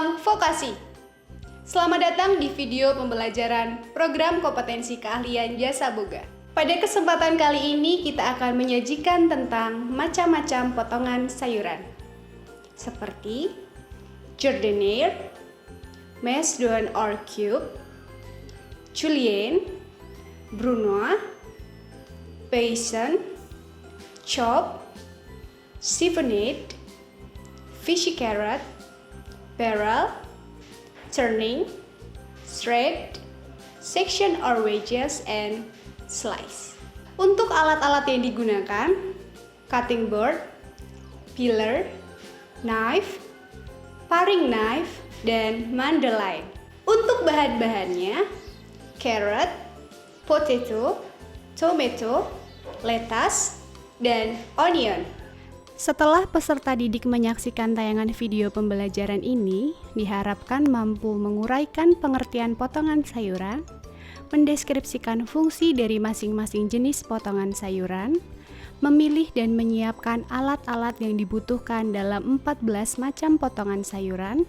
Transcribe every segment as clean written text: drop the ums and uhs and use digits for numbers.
Salam Vokasi. Selamat datang di video pembelajaran program kompetensi keahlian jasa boga. Pada kesempatan kali ini kita akan menyajikan tentang macam-macam potongan sayuran seperti jardiniere, macédoine or cube, julienne, brunoise, paysan, chop, siphonade, fishy carrot, barrel, turning, shred, section or wedges, and slice. Untuk alat-alat yang digunakan, cutting board, peeler, knife, paring knife, dan mandolin. Untuk bahan-bahannya, carrot, potato, tomato, lettuce, dan onion. Setelah peserta didik menyaksikan tayangan video pembelajaran ini, diharapkan mampu menguraikan pengertian potongan sayuran, mendeskripsikan fungsi dari masing-masing jenis potongan sayuran, memilih dan menyiapkan alat-alat yang dibutuhkan dalam 14 macam potongan sayuran,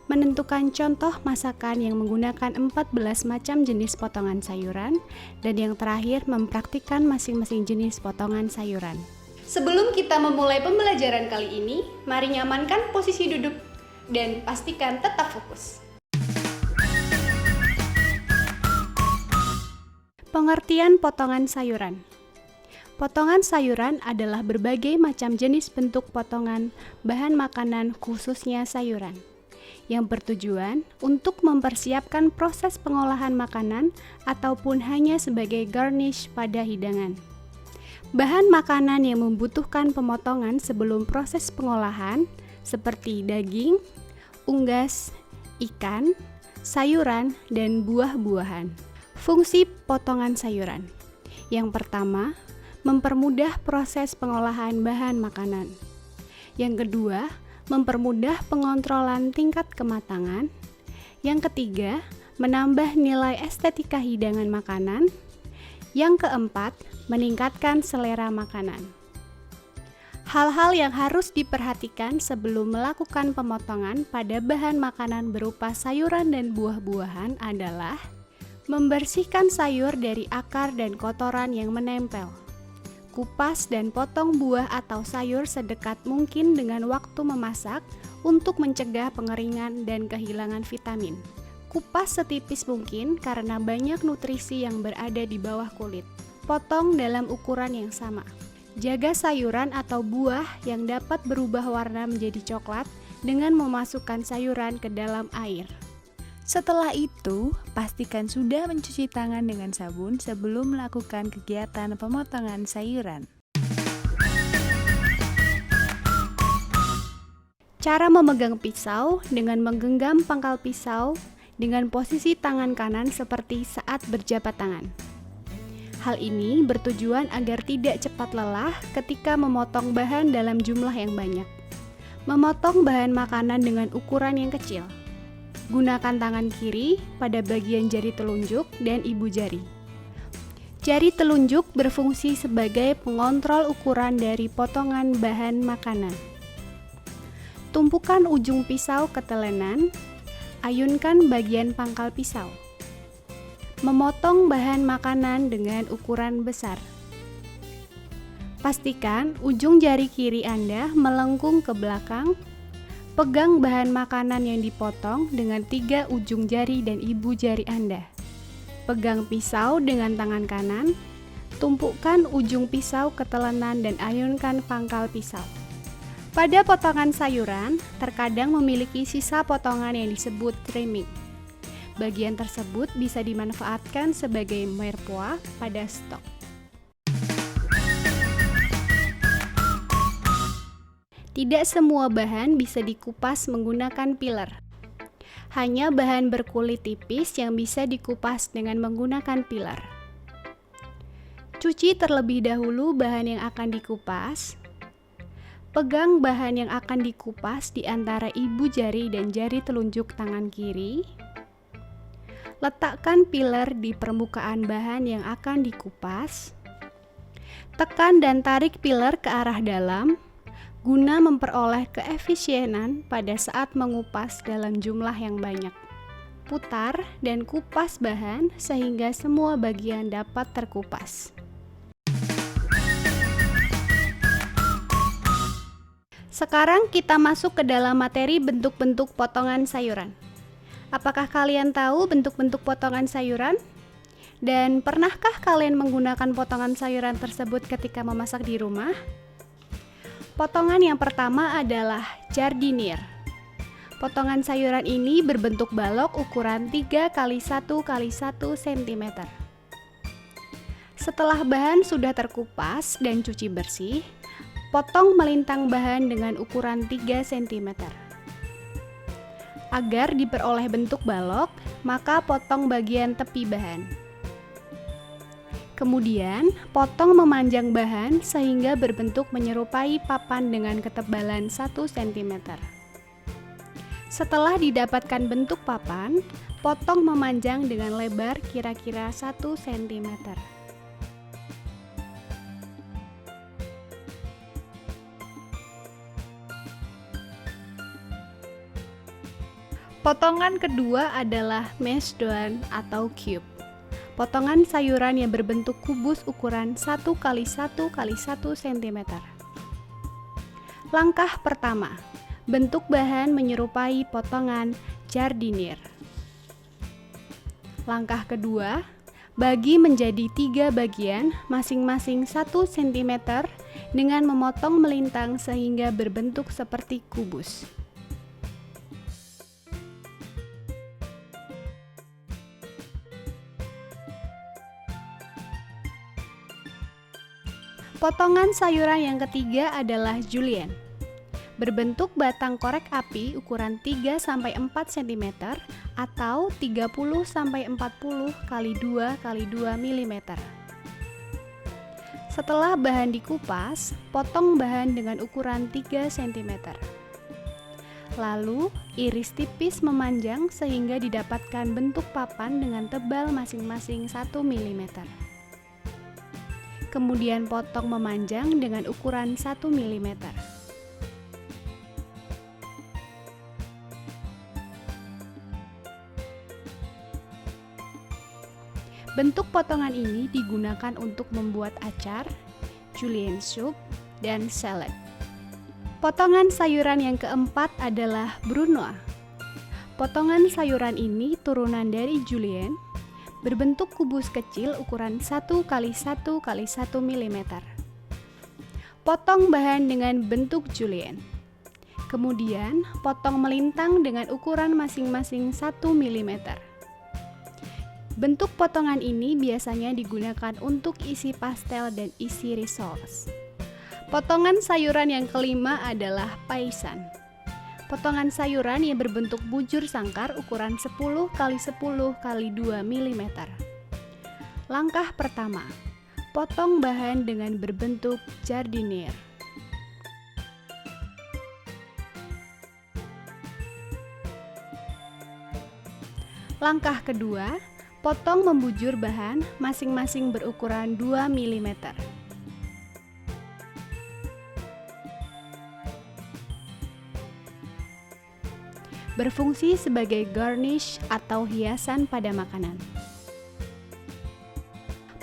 menentukan contoh masakan yang menggunakan 14 macam jenis potongan sayuran, dan yang terakhir mempraktikkan masing-masing jenis potongan sayuran. Sebelum kita memulai pembelajaran kali ini, mari nyamankan posisi duduk dan pastikan tetap fokus. Pengertian potongan sayuran. Potongan sayuran adalah berbagai macam jenis bentuk potongan bahan makanan, khususnya sayuran, yang bertujuan untuk mempersiapkan proses pengolahan makanan ataupun hanya sebagai garnish pada hidangan. Bahan makanan yang membutuhkan pemotongan sebelum proses pengolahan seperti daging, unggas, ikan, sayuran, dan buah-buahan. Fungsi potongan sayuran. Yang pertama, mempermudah proses pengolahan bahan makanan. Yang kedua, mempermudah pengontrolan tingkat kematangan. Yang ketiga, menambah nilai estetika hidangan makanan. Yang keempat, meningkatkan selera makanan. Hal-hal yang harus diperhatikan sebelum melakukan pemotongan pada bahan makanan berupa sayuran dan buah-buahan adalah membersihkan sayur dari akar dan kotoran yang menempel. Kupas dan potong buah atau sayur sedekat mungkin dengan waktu memasak untuk mencegah pengeringan dan kehilangan vitamin. Kupas setipis mungkin karena banyak nutrisi yang berada di bawah kulit. Potong dalam ukuran yang sama. Jaga sayuran atau buah yang dapat berubah warna menjadi coklat dengan memasukkan sayuran ke dalam air. Setelah itu, pastikan sudah mencuci tangan dengan sabun sebelum melakukan kegiatan pemotongan sayuran. Cara memegang pisau dengan menggenggam pangkal pisau dengan posisi tangan kanan seperti saat berjabat tangan. Hal ini bertujuan agar tidak cepat lelah ketika memotong bahan dalam jumlah yang banyak. Memotong bahan makanan dengan ukuran yang kecil. Gunakan tangan kiri pada bagian jari telunjuk dan ibu jari. Jari telunjuk berfungsi sebagai pengontrol ukuran dari potongan bahan makanan. Tumpukan ujung pisau ke telenan. Ayunkan bagian pangkal pisau. Memotong bahan makanan dengan ukuran besar. Pastikan ujung jari kiri Anda melengkung ke belakang. Pegang bahan makanan yang dipotong dengan 3 ujung jari dan ibu jari Anda. Pegang pisau dengan tangan kanan. Tumpukkan ujung pisau ke telenan dan ayunkan pangkal pisau. Pada potongan sayuran, terkadang memiliki sisa potongan yang disebut trimming. Bagian tersebut bisa dimanfaatkan sebagai mirepoix pada stok. Tidak semua bahan bisa dikupas menggunakan peeler. Hanya bahan berkulit tipis yang bisa dikupas dengan menggunakan peeler. Cuci terlebih dahulu bahan yang akan dikupas. Pegang bahan yang akan dikupas di antara ibu jari dan jari telunjuk tangan kiri. Letakkan peeler di permukaan bahan yang akan dikupas. Tekan dan tarik peeler ke arah dalam. guna memperoleh keefisienan pada saat mengupas dalam jumlah yang banyak. Putar dan kupas bahan sehingga semua bagian dapat terkupas. Sekarang kita masuk ke dalam materi bentuk-bentuk potongan sayuran. Apakah kalian tahu bentuk-bentuk potongan sayuran? Dan pernahkah kalian menggunakan potongan sayuran tersebut ketika memasak di rumah? Potongan yang pertama adalah jardinier. Potongan sayuran ini berbentuk balok ukuran 3 x 1 x 1 cm. Setelah bahan sudah terkupas dan cuci bersih, potong melintang bahan dengan ukuran 3 cm. Agar diperoleh bentuk balok, maka potong bagian tepi bahan. Kemudian, potong memanjang bahan sehingga berbentuk menyerupai papan dengan ketebalan 1 cm. Setelah didapatkan bentuk papan, potong memanjang dengan lebar kira-kira 1 cm. Potongan kedua adalah mash doan atau cube. Potongan sayuran yang berbentuk kubus ukuran 1 x 1 x 1 cm. Langkah pertama, bentuk bahan menyerupai potongan jardinier. Langkah kedua, bagi menjadi 3 bagian masing-masing 1 cm dengan memotong melintang sehingga berbentuk seperti kubus. Potongan sayuran yang ketiga adalah julienne. Berbentuk batang korek api ukuran 3-4 cm atau 30-40 x 2 x 2 mm. Setelah bahan dikupas, potong bahan dengan ukuran 3 cm. Lalu, iris tipis memanjang sehingga didapatkan bentuk papan dengan tebal masing-masing 1 mm. Kemudian potong memanjang dengan ukuran 1 mm. Bentuk potongan ini digunakan untuk membuat acar, julienne soup, dan salad. Potongan sayuran yang keempat adalah brunoise. Potongan sayuran ini turunan dari julienne, berbentuk kubus kecil ukuran 1 x 1 x 1 mm. Potong bahan dengan bentuk julienne. Kemudian, potong melintang dengan ukuran masing-masing 1 mm. Bentuk potongan ini biasanya digunakan untuk isi pastel dan isi rissoles. Potongan sayuran yang kelima adalah paisan. Potongan sayuran yang berbentuk bujur sangkar ukuran 10 x 10 x 2 mm. Langkah pertama, potong bahan dengan berbentuk jardinier. Langkah kedua, potong membujur bahan masing-masing berukuran 2 mm. Berfungsi sebagai garnish atau hiasan pada makanan.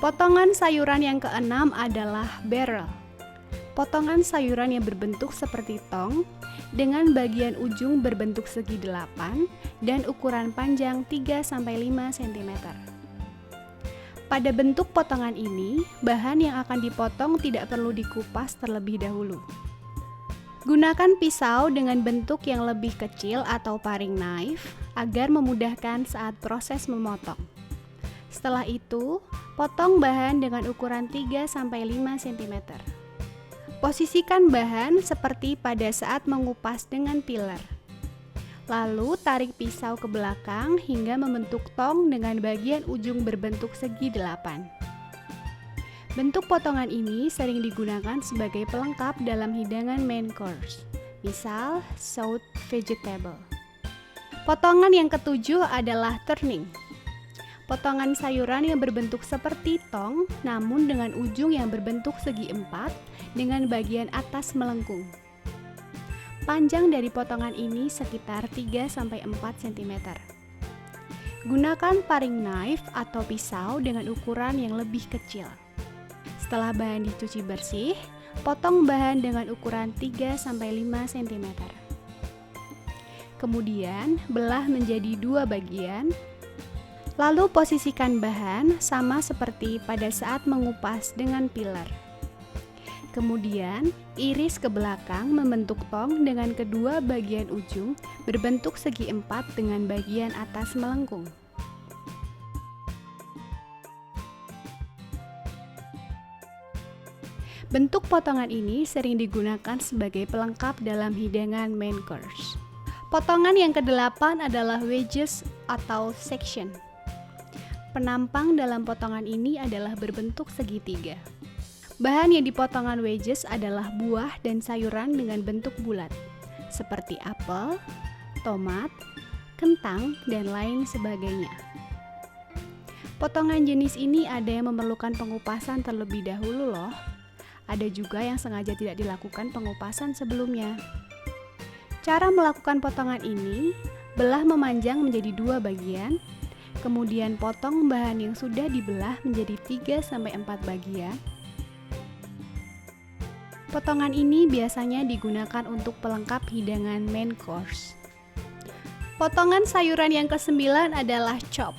Potongan sayuran yang keenam adalah barrel. Potongan sayuran yang berbentuk seperti tong dengan bagian ujung berbentuk segi 8 dan ukuran panjang 3-5 cm. Pada bentuk potongan ini, bahan yang akan dipotong tidak perlu dikupas terlebih dahulu. Gunakan pisau dengan bentuk yang lebih kecil atau paring knife agar memudahkan saat proses memotong. Setelah itu, potong bahan dengan ukuran 3-5 cm. Posisikan bahan seperti pada saat mengupas dengan peeler. Lalu tarik pisau ke belakang hingga membentuk tong dengan bagian ujung berbentuk segi 8. Bentuk potongan ini sering digunakan sebagai pelengkap dalam hidangan main course, misal sauté vegetable. Potongan yang ketujuh adalah turning. Potongan sayuran yang berbentuk seperti tong, namun dengan ujung yang berbentuk segi 4 dengan bagian atas melengkung. Panjang dari potongan ini sekitar 3-4 cm. Gunakan paring knife atau pisau dengan ukuran yang lebih kecil. Setelah bahan dicuci bersih, potong bahan dengan ukuran 3-5 cm. Kemudian, belah menjadi 2 bagian. Lalu posisikan bahan sama seperti pada saat mengupas dengan peeler. Kemudian, iris ke belakang membentuk tong dengan kedua bagian ujung berbentuk segi empat dengan bagian atas melengkung. Bentuk potongan ini sering digunakan sebagai pelengkap dalam hidangan main course. Potongan yang kedelapan adalah wedges atau section. Penampang dalam potongan ini adalah berbentuk segitiga. Bahan yang dipotongan wedges adalah buah dan sayuran dengan bentuk bulat, seperti apel, tomat, kentang, dan lain sebagainya. Potongan jenis ini ada yang memerlukan pengupasan terlebih dahulu loh. Ada juga yang sengaja tidak dilakukan pengupasan sebelumnya. Cara melakukan potongan ini, belah memanjang menjadi 2 bagian, kemudian potong bahan yang sudah dibelah menjadi 3-4 bagian. Potongan ini biasanya digunakan untuk pelengkap hidangan main course. Potongan sayuran yang ke-9 adalah chop.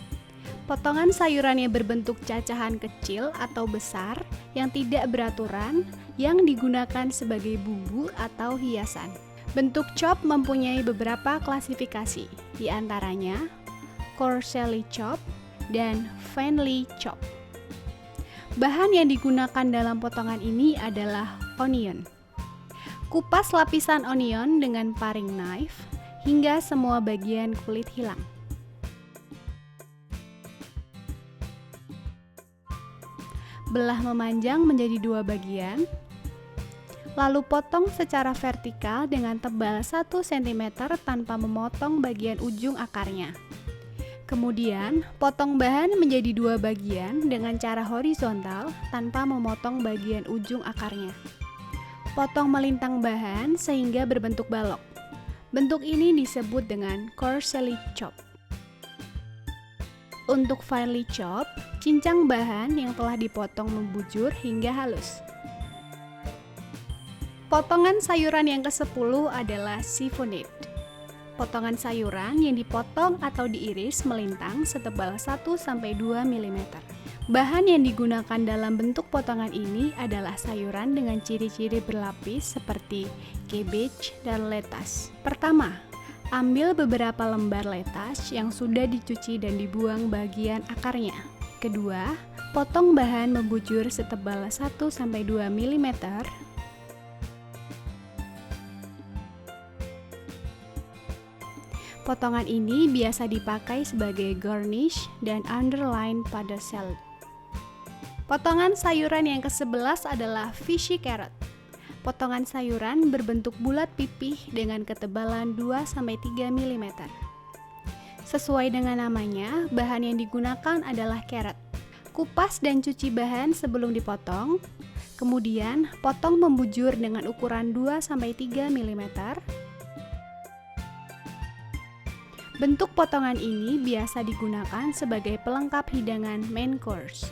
Potongan sayuran yang berbentuk cacahan kecil atau besar yang tidak beraturan yang digunakan sebagai bumbu atau hiasan. Bentuk chop mempunyai beberapa klasifikasi, di antaranya corsely chop dan finely chop. Bahan yang digunakan dalam potongan ini adalah onion. Kupas lapisan onion dengan paring knife hingga semua bagian kulit hilang. Belah memanjang menjadi 2 bagian, lalu potong secara vertikal dengan tebal 1 cm tanpa memotong bagian ujung akarnya. Kemudian, potong bahan menjadi 2 bagian dengan cara horizontal tanpa memotong bagian ujung akarnya. Potong melintang bahan sehingga berbentuk balok. Bentuk ini disebut dengan corsely chop. Untuk finely chop, cincang bahan yang telah dipotong membujur hingga halus. Potongan sayuran yang ke-10 adalah siphonade. Potongan sayuran yang dipotong atau diiris melintang setebal 1-2 mm. Bahan yang digunakan dalam bentuk potongan ini adalah sayuran dengan ciri-ciri berlapis seperti cabbage dan lettuce. Pertama, ambil beberapa lembar lettuce yang sudah dicuci dan dibuang bagian akarnya. Kedua, potong bahan membujur setebal 1-2 mm. Potongan ini biasa dipakai sebagai garnish dan underline pada salad. Potongan sayuran yang ke-11 adalah fishy carrot. Potongan sayuran berbentuk bulat pipih dengan ketebalan 2-3 mm. Sesuai dengan namanya, bahan yang digunakan adalah carrot. Kupas dan cuci bahan sebelum dipotong. Kemudian, potong membujur dengan ukuran 2-3 mm. Bentuk potongan ini biasa digunakan sebagai pelengkap hidangan main course.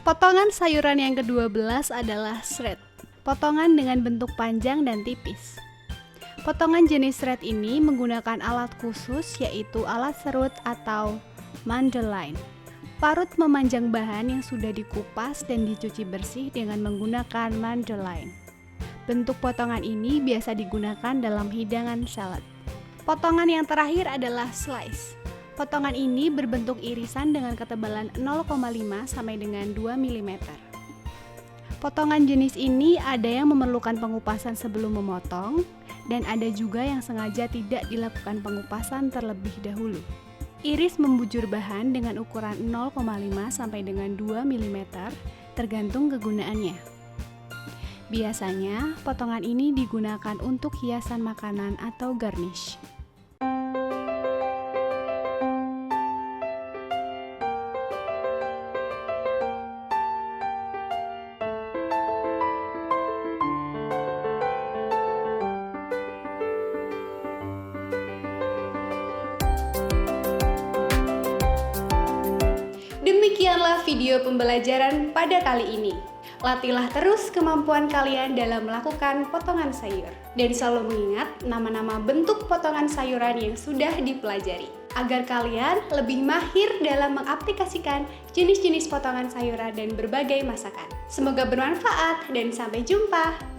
Potongan sayuran yang ke-12 adalah shred. Potongan dengan bentuk panjang dan tipis. Potongan jenis shred ini menggunakan alat khusus yaitu alat serut atau mandolin. Parut memanjang bahan yang sudah dikupas dan dicuci bersih dengan menggunakan mandolin. Bentuk potongan ini biasa digunakan dalam hidangan salad. Potongan yang terakhir adalah slice. Potongan ini berbentuk irisan dengan ketebalan 0,5 sampai dengan 2 mm. Potongan jenis ini ada yang memerlukan pengupasan sebelum memotong, dan ada juga yang sengaja tidak dilakukan pengupasan terlebih dahulu. Iris membujur bahan dengan ukuran 0,5 sampai dengan 2 mm, tergantung kegunaannya. Biasanya, potongan ini digunakan untuk hiasan makanan atau garnish. Itulah video pembelajaran pada kali ini. Latihlah terus kemampuan kalian dalam melakukan potongan sayur. Dan selalu mengingat nama-nama bentuk potongan sayuran yang sudah dipelajari, agar kalian lebih mahir dalam mengaplikasikan jenis-jenis potongan sayuran dan berbagai masakan. Semoga bermanfaat dan sampai jumpa!